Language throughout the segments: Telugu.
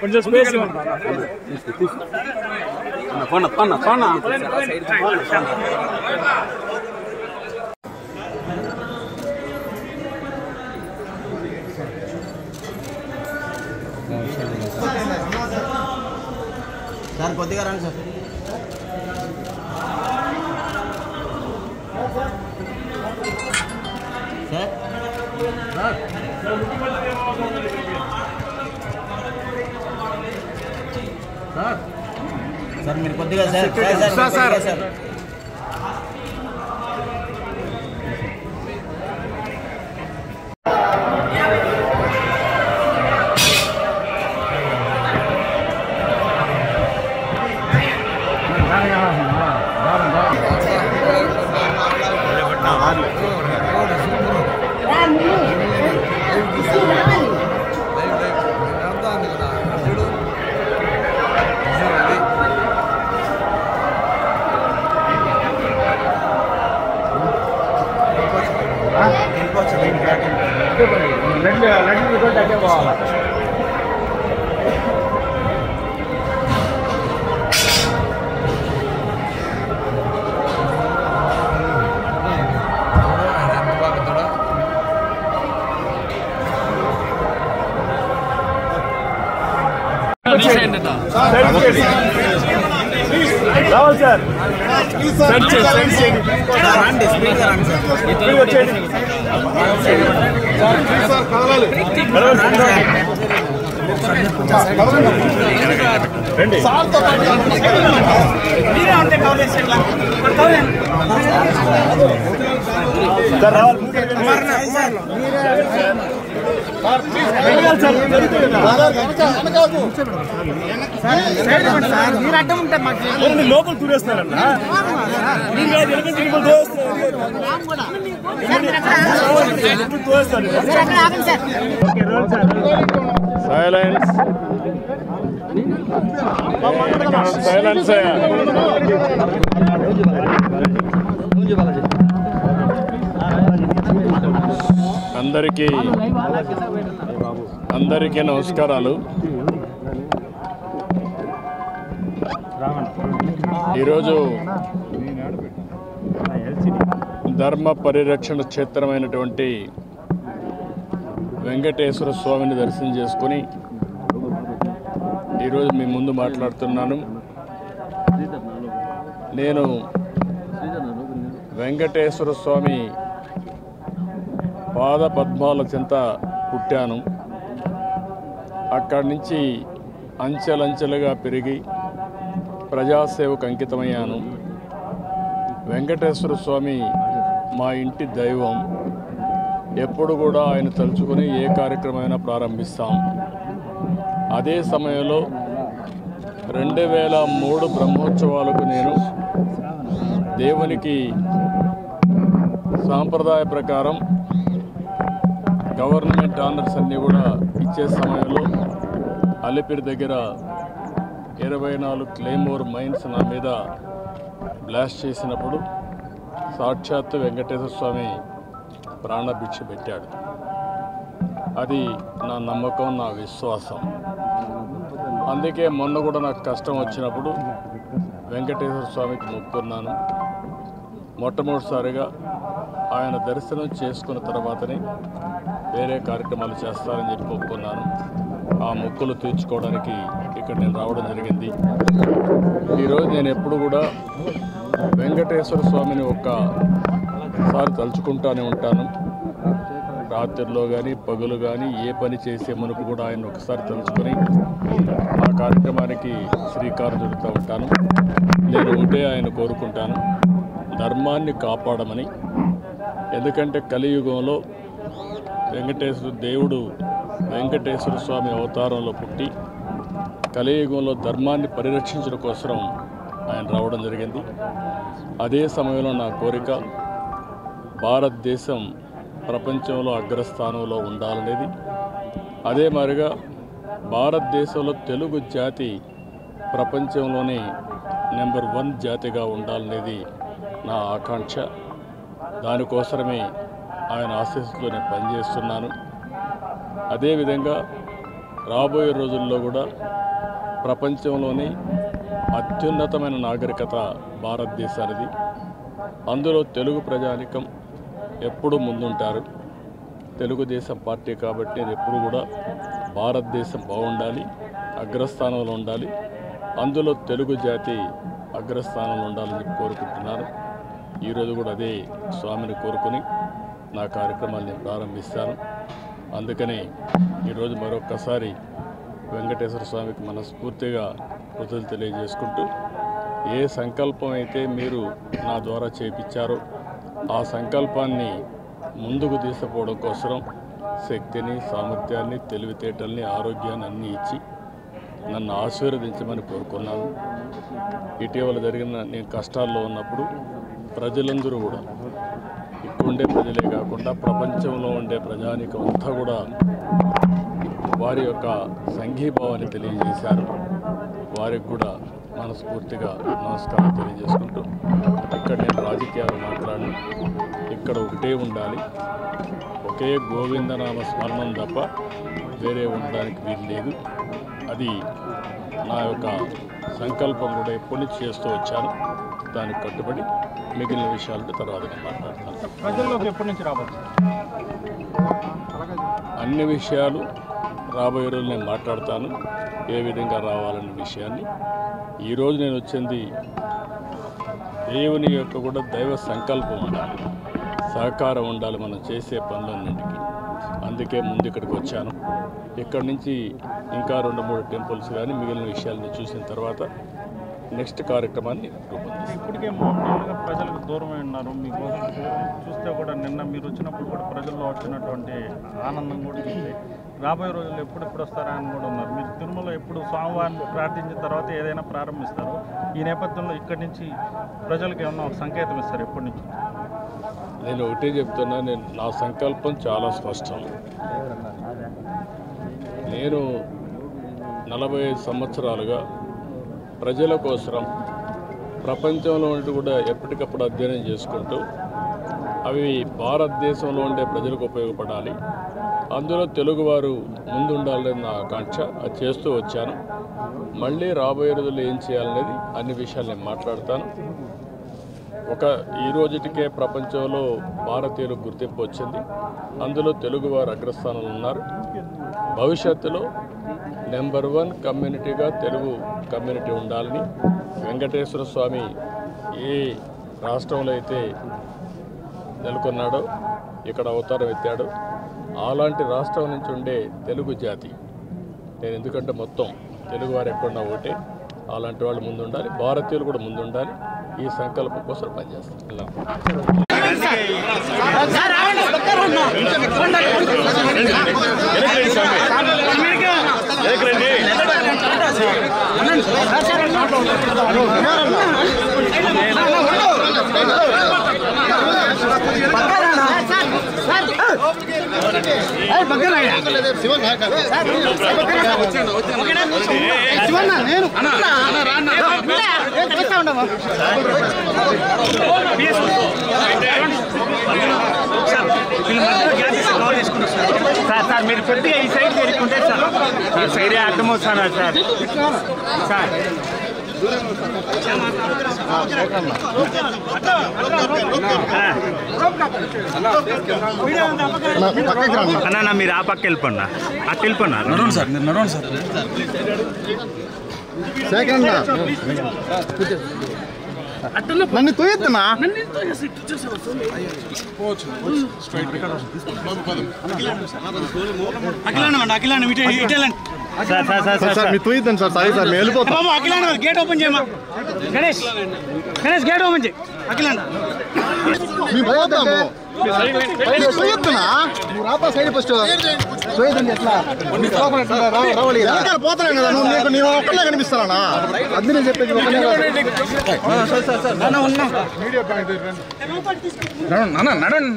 కొంచెం స్పేస్ సార్ కొద్దిగా రండి సార్. సార్ మీరు కొద్దిగా సార్ రావాలి సార్. మీరు అడ్డం ఉంటే మాకు లోపల తూరేస్తారన్నా. Silence silence. అందరికీ నమస్కారాలు. ఈరోజు ధర్మ పరిరక్షణ క్షేత్రమైనటువంటి వెంకటేశ్వర స్వామిని దర్శనం చేసుకుని ఈరోజు మీ ముందు మాట్లాడుతున్నాను. నేను వెంకటేశ్వర స్వామి పాద పద్మాల చెంత పుట్టాను. అక్కడి నుంచి అంచెలంచెలుగా పెరిగి ప్రజాసేవకు అంకితమయ్యాను. వెంకటేశ్వర స్వామి మా ఇంటి దైవం. ఎప్పుడు కూడా ఆయన తలుచుకొని ఏ కార్యక్రమమైనా ప్రారంభిస్తాం. అదే సమయంలో 2003 బ్రహ్మోత్సవాలకు నేను దేవునికి సాంప్రదాయ ప్రకారం గవర్నమెంట్ ఆనర్స్ అన్నీ కూడా ఇచ్చే సమయంలో అలిపిరి దగ్గర 24 క్లెయిమోర్ మైన్స్ నా మీద బ్లాస్ట్ చేసినప్పుడు సాక్షాత్తు వెంకటేశ్వర స్వామి ప్రాణభిక్ష పెట్టాడు. అది నా నమ్మకం, నా విశ్వాసం. అందుకే మొన్న కూడా నాకు కష్టం వచ్చినప్పుడు వెంకటేశ్వర స్వామికి మొక్కున్నాను. మొట్టమొదటిసారిగా ఆయన దర్శనం చేసుకున్న తర్వాతనే వేరే కార్యక్రమాలు చేస్తారని చెప్పి మొక్కున్నాను. ఆ మొక్కులు తీర్చుకోవడానికి ఇక్కడ నేను రావడం జరిగింది. ఈరోజు నేను ఎప్పుడు కూడా వెంకటేశ్వర స్వామిని ఒక్కసారి తలుచుకుంటూనే ఉంటాను. రాత్రిలో కానీ పగులు కానీ ఏ పని చేసే మునుపు కూడా ఆయన ఒకసారి తలుచుకొని ఆ కార్యక్రమానికి శ్రీకారం చుడుతూ ఉంటాను. నేను ఒకటే ఆయన కోరుకుంటాను, ధర్మాన్ని కాపాడమని. ఎందుకంటే కలియుగంలో వెంకటేశ్వర స్వామి అవతారంలో పుట్టి కలియుగంలో ధర్మాన్ని పరిరక్షించడం కోసం ఆయన రావడం జరిగింది. అదే సమయంలో నా కోరిక భారతదేశం ప్రపంచంలో అగ్రస్థానంలో ఉండాలనేది. అదే మాదిరిగా భారతదేశంలో తెలుగు జాతి ప్రపంచంలోనే నెంబర్ 1 జాతిగా ఉండాలనేది నా ఆకాంక్ష. దానికోసమే ఆయన ఆశీస్సుతో నేను పనిచేస్తున్నాను. అదేవిధంగా రాబోయే రోజుల్లో కూడా ప్రపంచంలోని అత్యున్నతమైన నాగరికత భారతదేశానిది. అందులో తెలుగు ప్రజానికం ఎప్పుడూ ముందుంటారు. తెలుగుదేశం పార్టీ కాబట్టి నేను ఎప్పుడు కూడా భారతదేశం బాగుండాలి, అగ్రస్థానంలో ఉండాలి, అందులో తెలుగు జాతి అగ్రస్థానంలో ఉండాలని చెప్పి కోరుకుంటున్నాను. ఈరోజు కూడా అదే స్వామిని కోరుకుని నా కార్యక్రమాన్ని నేను ప్రారంభిస్తాను. అందుకని ఈరోజు మరొక్కసారి వెంకటేశ్వర స్వామికి మనస్ఫూర్తిగా కృతజ్ఞతలు తెలియజేసుకుంటూ, ఏ సంకల్పం అయితే మీరు నా ద్వారా చేయించారో ఆ సంకల్పాన్ని ముందుకు తీసుకుపోవడం కోసం శక్తిని, సామర్థ్యాన్ని, తెలివితేటల్ని, ఆరోగ్యాన్ని అన్నీ ఇచ్చి నన్ను ఆశీర్వదించమని కోరుకున్నాను. ఇటీవల నేను కష్టాల్లో ఉన్నప్పుడు ప్రజలందరూ కూడా ఇక్కడ ఉండే ప్రజలే కాకుండా ప్రపంచంలో ఉండే ప్రజానికం అంతా కూడా వారి యొక్క సంఘీభావాన్ని తెలియజేశారు. వారికి కూడా మనస్ఫూర్తిగా నమస్కారం తెలియజేసుకుంటూ, ఇక్కడ నేను రాజకీయాలు మాట్లాడి ఇక్కడ ఒకటే ఉండాలి, ఒకే గోవిందనామ స్మరణం తప్ప వేరే ఉండడానికి వీలు లేదు. అది నా యొక్క సంకల్పం కూడా ఎప్పటి నుంచి చేస్తూ వచ్చాను. దానికి కట్టుబడి మిగిలిన విషయాలతో తర్వాత మాట్లాడతాను. ప్రజల్లోకి ఎప్పటి నుంచి రావచ్చు? అన్ని విషయాలు రాబోయే రోజులు నేను మాట్లాడతాను, ఏ విధంగా రావాలనే విషయాన్ని. ఈరోజు నేను వచ్చింది దేవుని యొక్క కూడా దైవ సంకల్పం ఉండాలి, సహకారం ఉండాలి మనం చేసే పనులన్నింటికి. అందుకే ముందు ఇక్కడికి వచ్చాను. ఇక్కడి నుంచి ఇంకా 2-3 టెంపుల్స్ కానీ మిగిలిన విషయాలని చూసిన తర్వాత నెక్స్ట్ కార్యక్రమాన్ని రూపొందిస్తాను. ఇప్పటికే 3 నెలలుగా ప్రజలకు దూరమై ఉన్నారు. మీకోసం చూస్తే కూడా నిన్న మీరు వచ్చినప్పుడు కూడా ప్రజల్లో వచ్చినటువంటి ఆనందం కూడా ఉంది. రాబోయే రోజుల్లో ఎప్పుడెప్పుడు వస్తారా అని కూడా ఉన్నారు. మీరు తిరుమల ఎప్పుడు స్వామివారిని ప్రార్థించిన తర్వాత ఏదైనా ప్రారంభిస్తారు. ఈ నేపథ్యంలో ఇక్కడి నుంచి ప్రజలకు ఏమన్నా ఒక సంకేతం ఇస్తారు ఎప్పటి నుంచి? నేను ఒకటే చెప్తున్నా, నా సంకల్పం చాలా స్పష్టం. నేను 45 సంవత్సరాలుగా ప్రజల కోసం ప్రపంచంలో ఉండి కూడా ఎప్పటికప్పుడు అధ్యయనం చేసుకుంటూ అవి భారతదేశంలో ఉండే ప్రజలకు ఉపయోగపడాలి, అందులో తెలుగువారు ముందుండాలని నా ఆకాంక్ష. అది చేస్తూ వచ్చాను. మళ్ళీ రాబోయే రోజుల్లో ఏం చేయాలనేది అన్ని విషయాలు నేను మాట్లాడతాను. ఈ రోజుటికే ప్రపంచంలో భారతీయులకు గుర్తింపు వచ్చింది, అందులో తెలుగువారు అగ్రస్థానంలో ఉన్నారు. భవిష్యత్తులో నెంబర్ 1 కమ్యూనిటీగా తెలుగు కమ్యూనిటీ ఉండాలని వెంకటేశ్వర స్వామి ఏ రాష్ట్రంలో అయితే నెలకొన్నాడో, ఇక్కడ అవతారం ఎత్తాడో, అలాంటి రాష్ట్రం నుంచి ఉండే తెలుగు జాతి నేను, ఎందుకంటే మొత్తం తెలుగువారు ఎక్కడున్నా ఒకటే, అలాంటి వాళ్ళు ముందుండాలి, భారతీయులు కూడా ముందుండాలి. ఈ సంకల్పం కోసం పనిచేస్తాను. సార్ మీరు కొద్దిగా ఈ సైడ్ చేరుకుంటే సార్ సైడే అర్థమవుతారా సార్? సార్ అన్న మీరు ఆ పక్క వెళ్ళిపోండి నడవండి సార్ మీరు నడవండి సార్ నన్ను తోయొద్దునా సార్ మీరు తోయొద్దండి సార్ సారీ సార్ మేము వెళ్ళిపోతాం గేట్ ఓపెన్ చేయమా గణేష్ గేట్ ఓపెన్ చేయి అఖిలాండ మేము పోతాము తోయొద్దునా నువ్వు రాపా సైడ్ ఫస్ట్ తోయొద్దండి ఎట్లా పోతున్నాను కదా నువ్వు నీకు నేను ఒక్కనే కనిపిస్తానా అది నేను చెప్పేది మీడియా పాయింట్ నడండి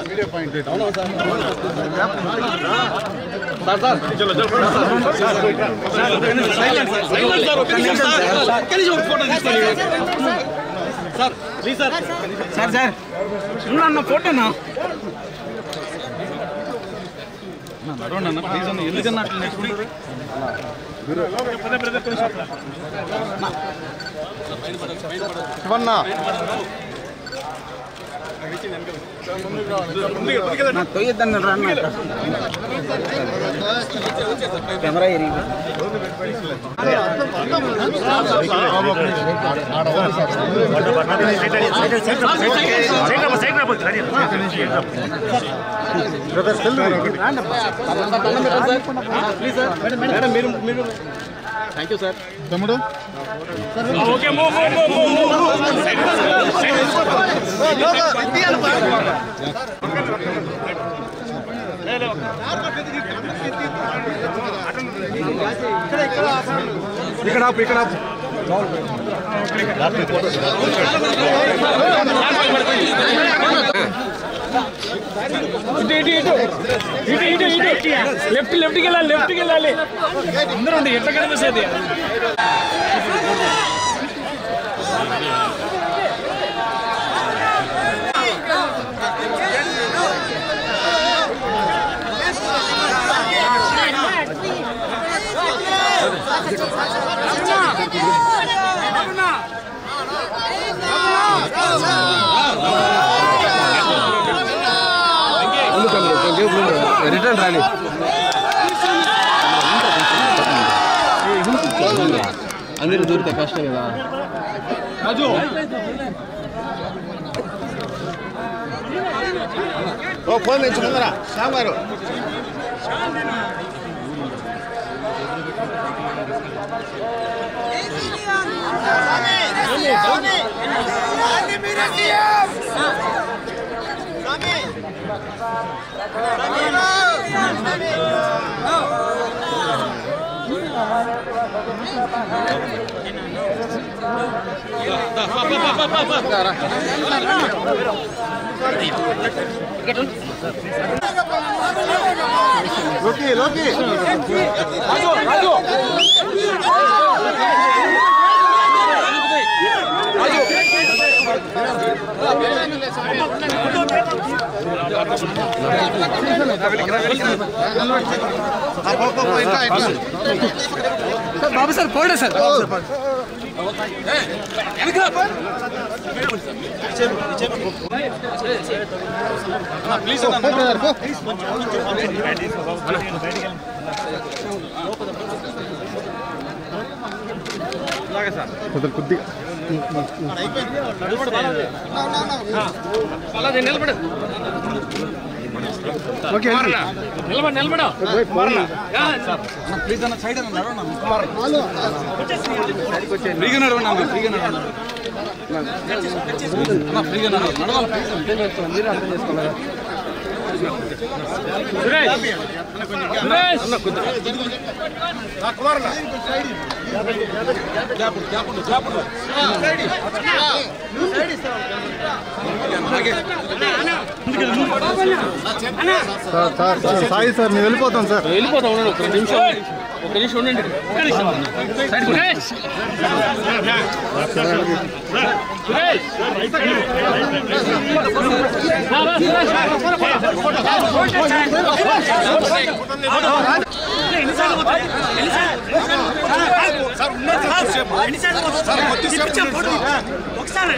మీడియా పాయింట్ సార్ సార్ అన్న ఫోటోనా నడవండి అన్న ప్లీజ్ అన్న ఎందుకన్నా అట్లా నేర్చుకుంటారు ఇవన్నా తొయ్యొద్దని కెమెరా మీరు థ్యాంక్ యూ సార్ తమ్ముడు ఇక్కడ లెఫ్ట్కి వెళ్ళాలి అందరూ ఎట్లా కనిపిస్తుంది రిటర్న్ రాలి అందరూ దూరితే కష్టం కదా ఫోన్ తెచ్చుకుందరా సాంబారు లోకి బాబు సార్ పోండి సార్ ప్లీజ్ కొద్దిగా నిలబడు ప్లీజ్ అన్న సైడ్ అన్న ఫ్రీగా నడవండి అన్న ఫ్రీగా నడవండి ఫ్రీగా నడవాలి మీరు అర్థం చేసుకోవాలి సాయి సార్ నేను వెళ్ళిపోతాను సార్ ఒక నిమిషం ఉండండి సార్ ఒకసారి